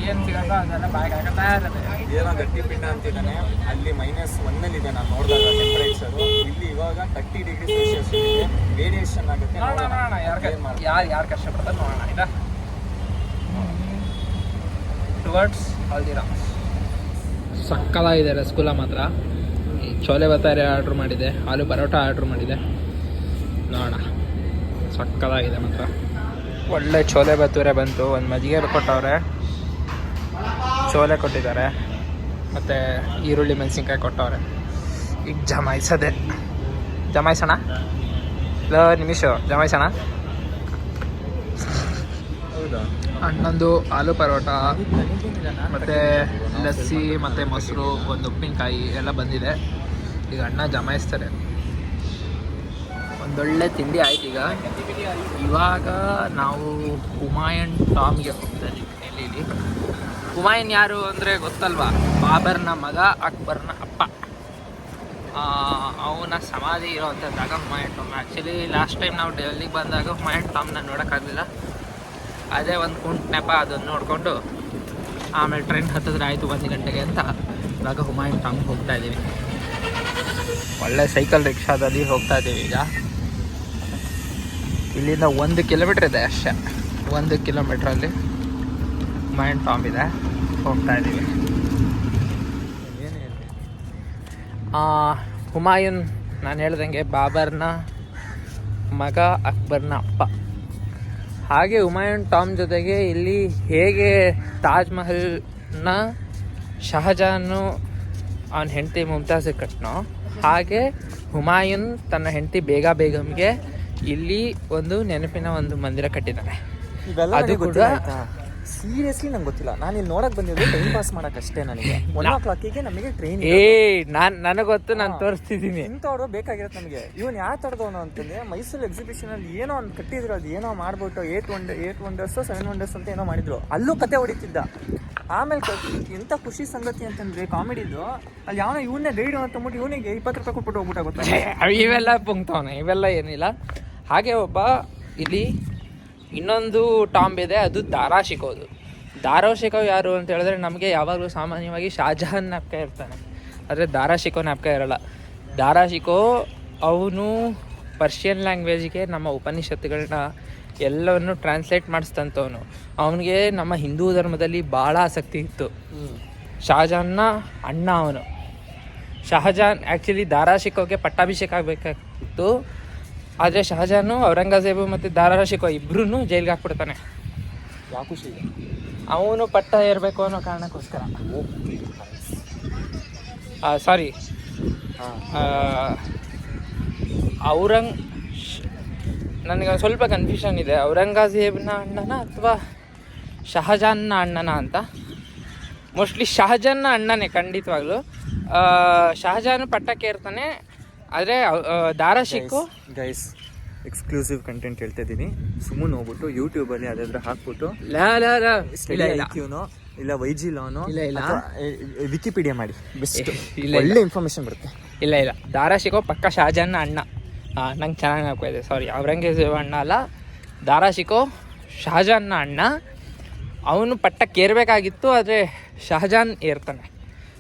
ಏನು ಸಿಗಲ್ಲ ಅದೆಲ್ಲ ಬಾಯಿಗೆ ಹಾಕತ್ತಾ ಇರುತ್ತೆ. ಏನೋ ಗಟ್ಟಿ ಪಿಂಡ ಅಂತಿದ್ದಾನೆ, ಅಲ್ಲಿ -1 ನಾನು ನೋಡಿದಾಗ ಟೆಂಪ್ರೇಚರು. ಇಲ್ಲಿ ಇವಾಗ 30 ಡಿಗ್ರಿ ಸೆಲ್ಸಿಯಸ್ ಇದೆ, ವೇರಿಯೇಷನ್ ಆಗುತ್ತೆ. ನೋಡೋಣ ಯಾರು ಕಷ್ಟಪಡ್ತಾರೆ ನೋಡೋಣ. ಆಯ್ತಾ, ಟುವರ್ಡ್ಸ್ ಹಲ್ದಿರಾಮ್ಸ್. ಸಕ್ಕಲಾಗಿದೆ ರಸಗುಲ್ಲ ಮಾತ್ರ. ಚೋಲೆ ಬತಾರೆ ಆರ್ಡ್ರ್ ಮಾಡಿದೆ, ಆಲೂ ಪರೋಟ ಆರ್ಡ್ರ್ ಮಾಡಿದೆ. ನೋಡೋಣ, ಸಕ್ಕಲಾಗಿದೆ ಮಾತ್ರ. ಒಳ್ಳೆ ಚೋಲೆ ಬತ್ತೂರೆ ಬಂತು. ಒಂದು ಮಜ್ಜಿಗೆ ಕೊಟ್ಟವ್ರೆ, ಚೋಲೆ ಕೊಟ್ಟಿದ್ದಾರೆ, ಮತ್ತು ಈರುಳ್ಳಿ ಮೆಣಸಿನ್ಕಾಯಿ ಕೊಟ್ಟವ್ರೆ. ಈಗ ಜಮಾಯಿಸೋಣ ನಿಮಿಷ ಜಮಾಯಿಸೋಣ. ಹೌದಾ? ಅಣ್ಣಂದು ಆಲೂ ಪರೋಟ ಮತ್ತು ಲಸ್ಸಿ ಮತ್ತು ಮೊಸರು, ಒಂದು ಉಪ್ಪಿನಕಾಯಿ ಎಲ್ಲ ಬಂದಿದೆ. ಈಗ ಅಣ್ಣ ಜಮಾಯಿಸ್ತಾರೆ. ಒಂದೊಳ್ಳೆ ತಿಂಡಿ ಆಯ್ತು. ಇವಾಗ ನಾವು ಹುಮಾಯೂನ್ ಟಾಮ್ಗೆ ಹೋಗ್ತಾ ಇದ್ದೀವಿ ಡೆಲ್ಲಿಲಿ. ಹುಮಾಯೂನ್ ಯಾರು ಅಂದರೆ ಗೊತ್ತಲ್ವಾ? ಬಾಬರ್ನ ಮಗ, ಅಕ್ಬರ್ನ ಅಪ್ಪ. ಅವನ ಸಮಾಧಿ ಇರೋವಂಥ ಜಾಗ Humayun Tom. Actually last time ನಾವು ಡೆಲ್ಲಿಗೆ ಬಂದಾಗ ಹುಮಾಯೂನ್ ಟಾಮ್ನ ನೋಡೋಕ್ಕಾಗಲಿಲ್ಲ. ಅದೇ ಒಂದು ಕುಂಟ್ ನೆಪ, ಅದನ್ನು ನೋಡಿಕೊಂಡು ಆಮೇಲೆ ಟ್ರೈನ್ ಹತ್ತಿದ್ರೆ ಆಯಿತು 1 ಗಂಟೆಗೆ ಅಂತ ಇವಾಗ ಹುಮಾಯೂನ್ ಟಾಮ್ಗೆ ಹೋಗ್ತಾ ಇದ್ದೀವಿ. ಒಳ್ಳೆ ಸೈಕಲ್ ರಿಕ್ಷಾದಲ್ಲಿ ಹೋಗ್ತಾ ಇದ್ದೀವಿ. ಈಗ ಇಲ್ಲಿಂದ 1 ಕಿಲೋಮೀಟ್ರ್ ಇದೆ ಅಷ್ಟೇ. 1 ಕಿಲೋಮೀಟ್ರಲ್ಲಿ ಹುಮಾಯೂನ್ ಟಾಮ್ ಇದೆ, ಹೋಗ್ತಾ ಇದ್ದೀವಿ. ಹುಮಾಯೂನ್ ನಾನು ಹೇಳ್ದಂಗೆ ಬಾಬರ್ನ ಮಗ, ಅಕ್ಬರ್ನ ಅಪ್ಪ. ಹಾಗೆ ಹುಮಾಯೂನ್ ಟಾಮ್ ಜೊತೆಗೆ ಇಲ್ಲಿ ಹೇಗೆ ತಾಜ್ ಮಹಲ್ನ ಶಹಜಾನು ಅವನ ಹೆಂಡತಿ ಮುಮ್ತಾಜ್ ಕಟ್ನೋ, ಹಾಗೆ ಹುಮಾಯೂನ್ ತನ್ನ ಹೆಂಡತಿ ಬೇಗಂಗೆ ಇಲ್ಲಿ ಒಂದು ನೆನಪಿನ ಒಂದು ಮಂದಿರ ಕಟ್ಟಿದ್ದಾನೆ. ಅದು ಕೂಡ ಸೀರಿಯಸ್ಲಿ ನಂಗೆ ಗೊತ್ತಿಲ್ಲ. ನಾನು ಇಲ್ಲಿ ನೋಡಕ್ ಬಂದಿದ್ದು ಟೈಮ್ ಪಾಸ್ ಮಾಡಕ್ಕಷ್ಟೇ. ನನಗೆ 1 o'clock ನಮಗೆ ಟ್ರೈನ್. ನನಗೆ ಗೊತ್ತು, ನಾನು ತೋರಿಸ್ತಿದ್ದೀನಿ. ಇಂಥವ್ರು ಬೇಕಾಗಿರುತ್ತೆ ನಮಗೆ. ಇವನು ಯಾವ ತರದವನು ಅಂತಂದ್ರೆ, ಮೈಸೂರು ಎಕ್ಸಿಬಿಷನ್ ಅಲ್ಲಿ ಏನೋ ಒಂದು ಕಟ್ಟಿದ್ರು, ಅದು ಏನೋ ಮಾಡ್ಬಿಟ್ಟು 8 ವಂಡರ್ಸ್ 7 ವಂಡರ್ಸ್ ಅಂತ ಏನೋ ಮಾಡಿದ್ರು. ಅಲ್ಲೂ ಕತೆ ಹೊಡಿತಿದ್ದ. ಆಮೇಲೆ ಎಂತ ಖುಷಿ ಸಂಗತಿ ಅಂತಂದ್ರೆ ಕಾಮಿಡಿದು, ಅಲ್ಲಿ ಯಾವನೋ ಇವನ್ನೇ ಗೈಡ್ ಅಂತಂದ್ಬಿಟ್ಟು ಇವನಿಗೆ 20 ರೂಪಾಯಿ ಕೊಟ್ಬಿಟ್ಟು ಹೋಗ್ಬಿಟ್ಟ. ಗೊತ್ತಾ? ಇವೆಲ್ಲ ಪುಂಕ್ತವನೆ, ಇವೆಲ್ಲ ಏನಿಲ್ಲ. ಹಾಗೆ ಒಬ್ಬ ಇಲ್ಲಿ ಇನ್ನೊಂದು ಟಾಂಬ್ ಇದೆ, ಅದು ದಾರಾ ಶಿಕೋದು. ದಾರಾ ಶಿಕೋ ಯಾರು ಅಂತ ಹೇಳಿದ್ರೆ, ನಮಗೆ ಯಾವಾಗಲೂ ಸಾಮಾನ್ಯವಾಗಿ ಶಾಜಹಾನ್ ಜ್ಞಾಪಕ ಇರ್ತಾನೆ, ಆದರೆ ದಾರಾ ಶಿಕೋ ಜ್ಞಾಪಕ ಇರೋಲ್ಲ. ದಾರಾ ಶಿಕೋ ಅವನು ಪರ್ಷಿಯನ್ ಲ್ಯಾಂಗ್ವೇಜ್ಗೆ ನಮ್ಮ ಉಪನಿಷತ್ತುಗಳನ್ನ ಎಲ್ಲವನ್ನು ಟ್ರಾನ್ಸ್ಲೇಟ್ ಮಾಡಿಸ್ತಂಥವನು. ಅವನಿಗೆ ನಮ್ಮ ಹಿಂದೂ ಧರ್ಮದಲ್ಲಿ ಭಾಳ ಆಸಕ್ತಿ ಇತ್ತು. ಶಾಜಹಾನ್ನ ಅಣ್ಣ ಅವನು. ಶಹಜಾನ್ ಆ್ಯಕ್ಚುಲಿ ದಾರಾ ಶಿಕೋಗೆ ಪಟ್ಟಾಭಿಷೇಕ ಆಗಬೇಕಾಗಿತ್ತು, ಆದರೆ ಶಹಜಾನು ಔರಂಗಜೇಬು ಮತ್ತು ದಾರಾ ಶಿಕೋ ಇಬ್ಬರೂ ಜೈಲಿಗೆ ಹಾಕ್ಬಿಡ್ತಾನೆ. ಯಾವ ಖುಷಿ? ಅವನು ಪಟ್ಟ ಏರಬೇಕು ಅನ್ನೋ ಕಾರಣಕ್ಕೋಸ್ಕರ. ಸಾರಿ, ನನಗೆ ಸ್ವಲ್ಪ ಕನ್ಫ್ಯೂಷನ್ ಇದೆ. ಔರಂಗಜೇಬ್ನ ಅಣ್ಣನ ಅಥವಾ ಶಹಜಾನ್ನ ಅಣ್ಣನ ಅಂತ. ಮೋಸ್ಟ್ಲಿ ಶಹಜಾನ್ನ ಅಣ್ಣನೇ ಖಂಡಿತವಾಗ್ಲೂ. ಶಹಜಾನ್ ಪಟ್ಟಕ್ಕೆ ಇರ್ತಾನೆ, ಆದರೆ ದಾರಾ ಶಿಕೋ. ಗೈಸ್, ಎಕ್ಸ್ಕ್ಲೂಸಿವ್ ಕಂಟೆಂಟ್ ಹೇಳ್ತಾ ಇದ್ದೀನಿ. ಸುಮ್ಮನೆ ಹೋಗ್ಬಿಟ್ಟು ಯೂಟ್ಯೂಬಲ್ಲಿ ಅದಾದ್ರೆ ಹಾಕ್ಬಿಟ್ಟು ಇಲ್ಲ ವೈಜಿಲೋನೋ ಇಲ್ಲ ವಿಕಿಪೀಡಿಯಾ ಮಾಡಿ, ಬೆಸ್ಟ್ ಒಳ್ಳೆ ಇನ್ಫಾರ್ಮೇಶನ್ ಬರುತ್ತೆ. ಇಲ್ಲ ದಾರಾ ಶಿಕೋ ಪಕ್ಕ ಶಹಜಾನ್ನ ಅಣ್ಣ. ನಂಗೆ ಚೆನ್ನಾಗಿ ಹಾಕೋದೆ. ಸಾರಿ, ಔರಂಗಜೇಬ್ ಅಣ್ಣ ಅಲ್ಲ, ದಾರಾ ಶಿಕೋ ಶಹಜಾನ್ನ ಅಣ್ಣ. ಅವನು ಪಟ್ಟಕ್ಕೆ ಏರಬೇಕಾಗಿತ್ತು, ಆದರೆ ಶಹಜಾನ್ ಏರ್ತಾನೆ.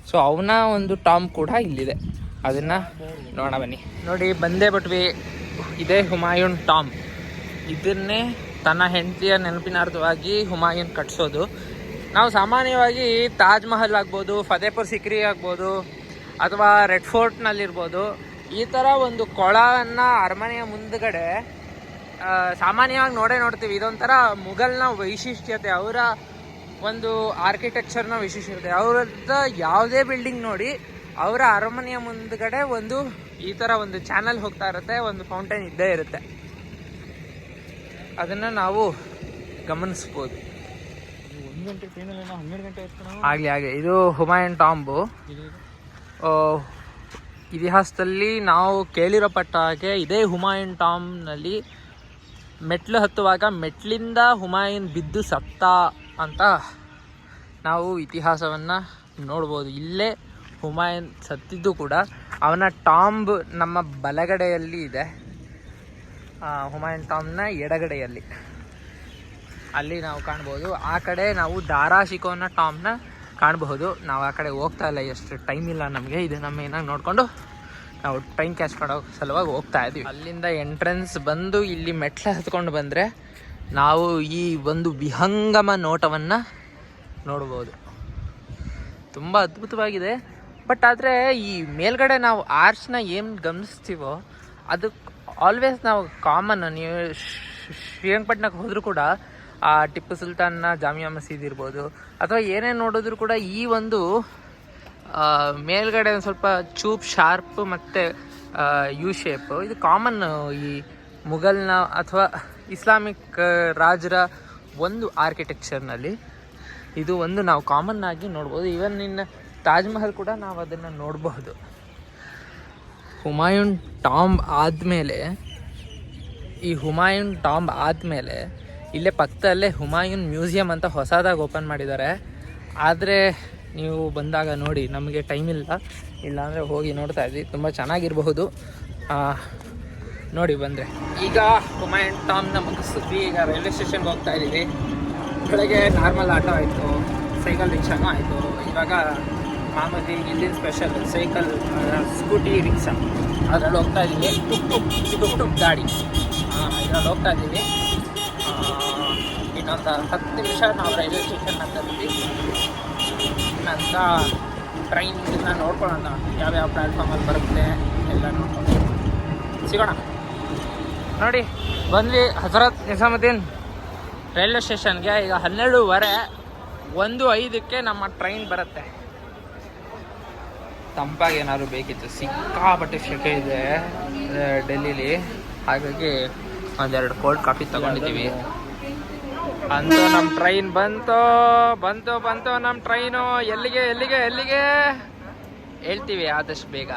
ಸೊ ಅವನ ಒಂದು ಟಾಮ್ ಕೂಡ ಇಲ್ಲಿದೆ, ಅದನ್ನು ನೋಡೋಣ ಬನ್ನಿ. ನೋಡಿ, ಬಂದೇ ಬಿಟ್ವಿ. ಇದೇ ಹುಮಾಯೂನ್ ಟಾಮ್. ಇದನ್ನೇ ತನ್ನ ಹೆಂಡತಿಯ ನೆನಪಿನಾರ್ಥವಾಗಿ ಹುಮಾಯೂನ್ ಕಟ್ಸೋದು. ನಾವು ಸಾಮಾನ್ಯವಾಗಿ ತಾಜ್ ಮಹಲ್ ಆಗ್ಬೋದು, ಫತೇಪುರ್ ಸಿಕ್ರಿ ಆಗ್ಬೋದು, ಅಥವಾ ರೆಡ್ ಫೋರ್ಟ್ನಲ್ಲಿರ್ಬೋದು, ಈ ಥರ ಒಂದು ಕೊಳವನ್ನು ಅರಮನೆಯ ಮುಂದುಗಡೆ ಸಾಮಾನ್ಯವಾಗಿ ನೋಡ್ತೀವಿ. ಇದೊಂಥರ ಮುಘಲ್ನ ವೈಶಿಷ್ಟ್ಯತೆ, ಅವರ ಒಂದು ಆರ್ಕಿಟೆಕ್ಚರ್ನ ವೈಶಿಷ್ಟ್ಯತೆ. ಅವರದ್ದು ಯಾವುದೇ ಬಿಲ್ಡಿಂಗ್ ನೋಡಿ, ಅವರ ಅರಮನೆಯ ಮುಂದುಗಡೆ ಒಂದು ಈ ಥರ ಒಂದು ಚಾನಲ್ ಹೋಗ್ತಾ ಇರುತ್ತೆ, ಒಂದು ಫೌಂಟೈನ್ ಇದ್ದೇ ಇರುತ್ತೆ. ಅದನ್ನು ನಾವು ಗಮನಿಸ್ಬೋದು. 1 ಗಂಟೆ ಟ್ರೈನಲ್ಲಿ 12 ಗಂಟೆ ಆಗಲಿ. ಇದು ಹುಮಾಯೂನ್ ಟಾಂಬು. ಇತಿಹಾಸದಲ್ಲಿ ನಾವು ಕೇಳಿರೋ ಪಟ್ಟ ಹಾಗೆ ಇದೇ ಹುಮಾಯೂನ್ ಟಾಂಬ್ನಲ್ಲಿ ಮೆಟ್ಲು ಹತ್ತುವಾಗ ಮೆಟ್ಲಿಂದ ಹುಮಾಯೂನ್ ಬಿದ್ದು ಸತ್ತ ಅಂತ ನಾವು ಇತಿಹಾಸವನ್ನು ನೋಡ್ಬೋದು. ಇಲ್ಲೇ ಹುಮಾಯೂನ್ ಸತ್ತಿದ್ದು ಕೂಡ ಅವನ ಟಾಂಬ್ ನಮ್ಮ ಬಲಗಡೆಯಲ್ಲಿ ಇದೆ, ಹುಮಾಯೂನ್ ಟಾಂಬ್ನ ಎಡಗಡೆಯಲ್ಲಿ ಅಲ್ಲಿ ನಾವು ಕಾಣ್ಬೋದು. ಆ ಕಡೆ ನಾವು ದಾರಾ ಶಿಕೋನ ಟಾಂಬ್ನ ಕಾಣಬಹುದು. ನಾವು ಆ ಕಡೆ ಹೋಗ್ತಾ ಇಲ್ಲ, ಎಷ್ಟು ಟೈಮ್ ಇಲ್ಲ ನಮಗೆ. ಇದು ನಮ್ಮ ಏನಾಗಿ ನೋಡಿಕೊಂಡು ನಾವು ಟ್ರೈನ್ ಕ್ಯಾಚ್ ಮಾಡೋ ಸಲುವಾಗಿ ಹೋಗ್ತಾ ಇದ್ದೀವಿ. ಅಲ್ಲಿಂದ ಎಂಟ್ರೆನ್ಸ್ ಬಂದು ಇಲ್ಲಿ ಮೆಟ್ಲು ಹತ್ಕೊಂಡು ಬಂದರೆ ನಾವು ಈ ಒಂದು ವಿಹಂಗಮ ನೋಟವನ್ನು ನೋಡ್ಬೋದು. ತುಂಬ ಅದ್ಭುತವಾಗಿದೆ. ಬಟ್ ಆದರೆ ಈ ಮೇಲ್ಗಡೆ ನಾವು ಆರ್ಚ್ನ ಏನು ಗಮನಿಸ್ತೀವೋ ಅದು ಆಲ್ವೇಸ್ ನಾವು ಕಾಮನ್. ನೀವು ಶ್ರೀರಂಗಪಟ್ಟಣಕ್ಕೆ ಹೋದರೂ ಕೂಡ ಆ ಟಿಪ್ಪು ಸುಲ್ತಾನ್ನ ಜಾಮಿಯಾ ಮಸೀದಿ ಇರ್ಬೋದು ಅಥವಾ ಏನೇ ನೋಡಿದ್ರು ಕೂಡ ಈ ಒಂದು ಮೇಲ್ಗಡೆ ಒಂದು ಸ್ವಲ್ಪ ಚೂಪ್ ಶಾರ್ಪ್ ಮತ್ತು ಯು ಶೇಪ್ ಇದು ಕಾಮನ್. ಈ ಮುಘಲ್ನ ಅಥವಾ ಇಸ್ಲಾಮಿಕ್ ರಾಜರ ಒಂದು ಆರ್ಕಿಟೆಕ್ಚರ್ನಲ್ಲಿ ಇದು ಒಂದು ನಾವು ಕಾಮನ್ ಆಗಿ ನೋಡ್ಬೋದು. ಈವನ್ ಇನ್ನು ತಾಜ್ ಮಹಲ್ ಕೂಡ ನಾವು ಅದನ್ನು ನೋಡಬಹುದು. ಹುಮಾಯೂನ್ ಟಾಂಬ್ ಆದಮೇಲೆ ಇಲ್ಲೇ ಪಕ್ಕದಲ್ಲೇ ಹುಮಾಯೂನ್ ಮ್ಯೂಸಿಯಂ ಅಂತ ಹೊಸದಾಗಿ ಓಪನ್ ಮಾಡಿದ್ದಾರೆ. ಆದರೆ ನೀವು ಬಂದಾಗ ನೋಡಿ, ನಮಗೆ ಟೈಮ್ ಇಲ್ಲಾಂದರೆ ಹೋಗಿ ನೋಡ್ತಾ ಇದ್ವಿ. ತುಂಬ ಚೆನ್ನಾಗಿರಬಹುದು, ನೋಡಿ ಬಂದರೆ. ಈಗ ಹುಮಾಯೂನ್ ಟಾಂಬ್ನ ಮುಗಿಸಿದ್ವಿ. ಈಗ ರೈಲ್ವೆ ಸ್ಟೇಷನ್ಗೆ ಹೋಗ್ತಾ ಇದ್ದೀವಿ. ಬೆಳಗ್ಗೆ ನಾರ್ಮಲ್ ಆಟೋ ಆಯಿತು, ಸೈಕಲ್ ರಿಕ್ಷಾನೂ ಆಯಿತು. ಇವಾಗ ಮಾಮೂಲಿ ಇಲ್ಲಿನ ಸ್ಪೆಷಲ್ ಸೈಕಲ್, ಸ್ಕೂಟಿ, ರಿಕ್ಷಾ ಅದರಲ್ಲಿ ಹೋಗ್ತಾ ಇದ್ದೀವಿ. ಟುಕ್ ಟುಕ್ ಗಾಡಿ ಇದರಲ್ಲಿ ಹೋಗ್ತಾ ಇದ್ದೀವಿ. ಇನ್ನೊಂದು 10 ನಿಮಿಷ ನಾವು ರೈಲ್ವೆ ಸ್ಟೇಷನ್ ಹತ್ತಿದ್ವಿ. ನಂತರ ಟ್ರೈನ್ನ ನೋಡ್ಕೊಳ್ಳೋಣ, ಯಾವ್ಯಾವ ಪ್ಲ್ಯಾಟ್ಫಾರ್ಮಲ್ಲಿ ಬರುತ್ತೆ ಎಲ್ಲ ನೋಡ್ಕೊಂಡು ಸಿಗೋಣ. ನೋಡಿ ಬಂದ್ವಿ ಹಜರತ್ ನಿಜಾಮುದ್ದೀನ್ ರೈಲ್ವೆ ಸ್ಟೇಷನ್ಗೆ. ಈಗ 12:15, 1:05 ನಮ್ಮ ಟ್ರೈನ್ ಬರುತ್ತೆ. ತಂಪಾಗಿ ಏನಾದ್ರು ಬೇಕಿತ್ತು, ಸಿಕ್ಕಾಪಟ್ಟೆ ಸೆಕೆ ಇದೆ ಡೆಲ್ಲಿಲಿ. ಹಾಗಾಗಿ ಒಂದೆರಡು ಕೋಲ್ಡ್ ಕಾಫಿ ತಗೊಂಡಿದ್ದೀವಿ. ಅಂತೂ ನಮ್ಮ ಟ್ರೈನ್ ಬಂತು ನಮ್ಮ ಟ್ರೈನು. ಎಲ್ಲಿಗೆ ಹೇಳ್ತೀವಿ ಆದಷ್ಟು ಬೇಗ.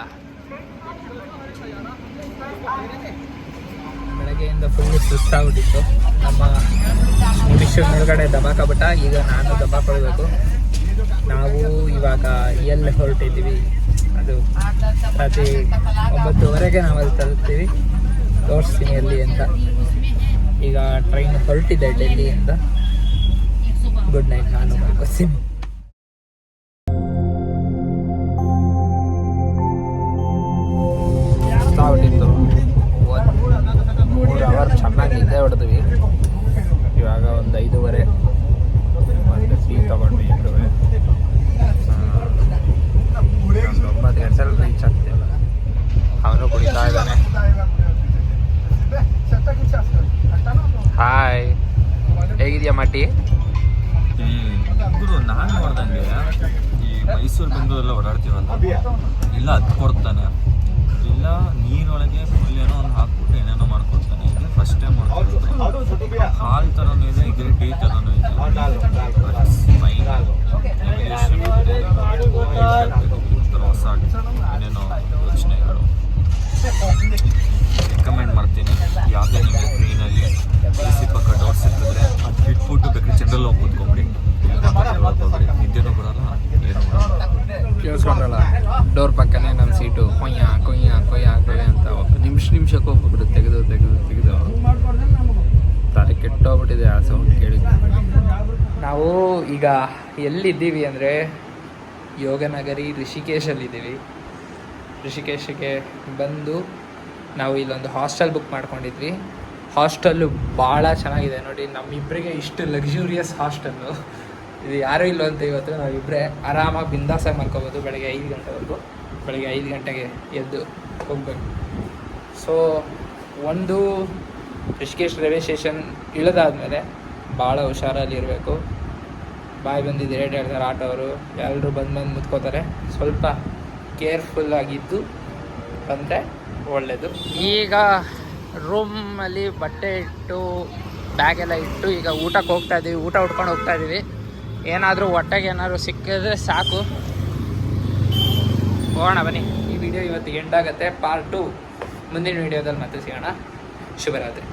ಬೆಳಗ್ಗೆಯಿಂದ ಫುಲ್ ಸುಸ್ತಾಗ್ಬಿಟ್ಟಿತ್ತು. ನಮ್ಮ ನಿಮಿಷ ಮೇಲ್ಗಡೆ ದಬಾಕಬಿಟ್ಟ. ಈಗ ನಾನು ದಬಾಕೊಳ್ಬೇಕು. ನಾವು ಇವಾಗ ಎಲ್ಲಿ ಹೊರಟಿದ್ದೀವಿ, ಅದು ರಾತ್ರಿ 9:00 ನಾವು ಅಲ್ಲಿ ತಲುಪ್ತೀವಿ. ತೋರಿಸ್ತೀನಿ ಎಲ್ಲಿ ಅಂತ. ಈಗ ಟ್ರೈನ್ ಹೊರಟಿದೆ ಡೆಲ್ಲಿಯಿಂದ. ಗುಡ್ ನೈಟ್, ನಾನು ಬರ್ತೀನಿ. ಹೊಟ್ಟಿತ್ತು 3 ಅವರ್ ಚೆನ್ನಾಗಿ ನಿದ್ದೆ ಹೊಡೆದ್ವಿ. ಇವಾಗ ಒಂದು 5:30 ಒಂದು ಟೀ ತೊಗೊಂಡ್ವಿ. 9 ಗಂಟೆಲಿ ರೀಚ್ ಆಗ್ತೀವಿ. ಅವನು ಕುಡಿತಾ ಇದ್ದಾನೆ. ಹಾಯ್, ಹೇಗಿದೆಯಾ ಮಾಟಿ? ಗುರು, ನಾನು ನೋಡ್ದಂಗೆ ಈ ಮೈಸೂರು ಬೆಂಗಳೂರೆಲ್ಲ ಓಡಾಡ್ತೀವಲ್ಲ, ಇಲ್ಲ ಅದು ಕೊಡ್ತಾನೆ, ಇಲ್ಲ ನೀರೊಳಗೆ ಫುಲ್ ಏನೋ ಒಂದು ಹಾಕ್ಬಿಟ್ಟು ಏನೇನೋ ಮಾಡ್ಕೊಡ್ತಾನೆ. ಇದೆ ಫಸ್ಟ್ ಟೈಮ್ ಮಾಡ್ಕೊಡ್ತಾನೆ. ಹಾಲು ಥರನೂ ಇದೆ, ಈಗ ಟೀ ಥರನೂ ಇದೆ. ಹೊಸ ಏನೇನೋ ಯೋಚನೆಗಳು ರೆಕಮೆಂಡ್ ಮಾಡ್ತೀನಿ. ಯಾವುದೇ ನಿಮಗೆ ಟ್ರೈನಲ್ಲಿ AC ಪಕ್ಕ ಡೋರ್ ಸಿಕ್ಕಿದ್ರೆ ಅದು ಬಿಟ್ಬಿಟ್ಟು ಬೇಕಾದ್ರೆ ಜನರಲ್ ಹೋಗಿ ಕೂತ್ಕೊಂಬಿಡಿ. ನಿದ್ದೆನೂ ಬರೋಲ್ಲ, ಏನೂ ಬರೋಲ್ಲ. ಕೇಳಿಸ್ಕೊಂಡ್ರಲ್ಲ, ಡೋರ್ ಪಕ್ಕನೇ ನಮ್ಮ ಸೀಟು ಕೊಯ್ಯ ಅಂತ ನಿಮಿಷಕ್ಕೆ ಒಬ್ಬೊಬ್ರು ತೆಗೆದು ತಲೆ ಕೆಟ್ಟೋಗ್ಬಿಟ್ಟಿದೆ ಆ ಸೌಂಡ್ ಕೇಳಿ. ನಾವು ಈಗ ಎಲ್ಲಿದ್ದೀವಿ ಅಂದರೆ ಯೋಗನಗರಿ ಋಷಿಕೇಶಲ್ಲಿದ್ದೀವಿ. ಋಷಿಕೇಶಕ್ಕೆ ಬಂದು ನಾವು ಇಲ್ಲೊಂದು ಹಾಸ್ಟೆಲ್ ಬುಕ್ ಮಾಡ್ಕೊಂಡಿದ್ವಿ. ಹಾಸ್ಟೆಲ್ಲು ಭಾಳ ಚೆನ್ನಾಗಿದೆ ನೋಡಿ. ನಮ್ಮಿಬ್ಬರಿಗೆ ಇಷ್ಟು ಲಕ್ಸುರಿಯಸ್ ಹಾಸ್ಟೆಲ್ಲು ಇದು ಯಾರೂ ಇಲ್ಲ ಅಂತ. ಇವತ್ತು ನಾವಿಬ್ಬರೇ ಆರಾಮಾಗಿ ಬಿಂದಾಸಾಗಿ ಮಾಡ್ಕೋಬೋದು. ಬೆಳಗ್ಗೆ 5 ಗಂಟೆವರೆಗೂ. ಬೆಳಗ್ಗೆ 5 ಗಂಟೆಗೆ ಎದ್ದು ಹೋಗ್ಬೇಕು. ಸೊ ಒಂದು ಋಷಿಕೇಶ್ ರೈಲ್ವೆ ಸ್ಟೇಷನ್ ಇಳಿದಾದ್ಮೇಲೆ ಭಾಳ ಹುಷಾರಲ್ಲಿ ಇರಬೇಕು. ಬಾಯಿ ಬಂದಿದ್ದು ರೇಟ್ ಹೇಳ್ತಾರೆ ಆಟೋವರು, ಎಲ್ಲರೂ ಬಂದು ಮುತ್ಕೋತಾರೆ. ಸ್ವಲ್ಪ ಕೇರ್ಫುಲ್ಲಾಗಿದ್ದು ಬಂದರೆ ಒಳ್ಳೆಯದು. ಈಗ ರೂಮಲ್ಲಿ ಬಟ್ಟೆ ಇಟ್ಟು ಬ್ಯಾಗೆಲ್ಲ ಇಟ್ಟು ಈಗ ಊಟಕ್ಕೆ ಹೋಗ್ತಾ ಇದ್ದೀವಿ. ಊಟ ಉಟ್ಕೊಂಡು ಹೋಗ್ತಾ ಇದ್ದೀವಿ. ಏನಾದರೂ ಹೊಟ್ಟೆಗೆ ಏನಾದರೂ ಸಿಕ್ಕಿದ್ರೆ ಸಾಕು. ಹೋಗೋಣ ಬನ್ನಿ. ಈ ವಿಡಿಯೋ ಇವತ್ತು ಎಂಡ್ ಆಗುತ್ತೆ. ಪಾರ್ಟ್ 2 ಮುಂದಿನ ವಿಡಿಯೋದಲ್ಲಿ ಮತ್ತೆ ಸಿಗೋಣ. ಶುಭರಾತ್ರಿ.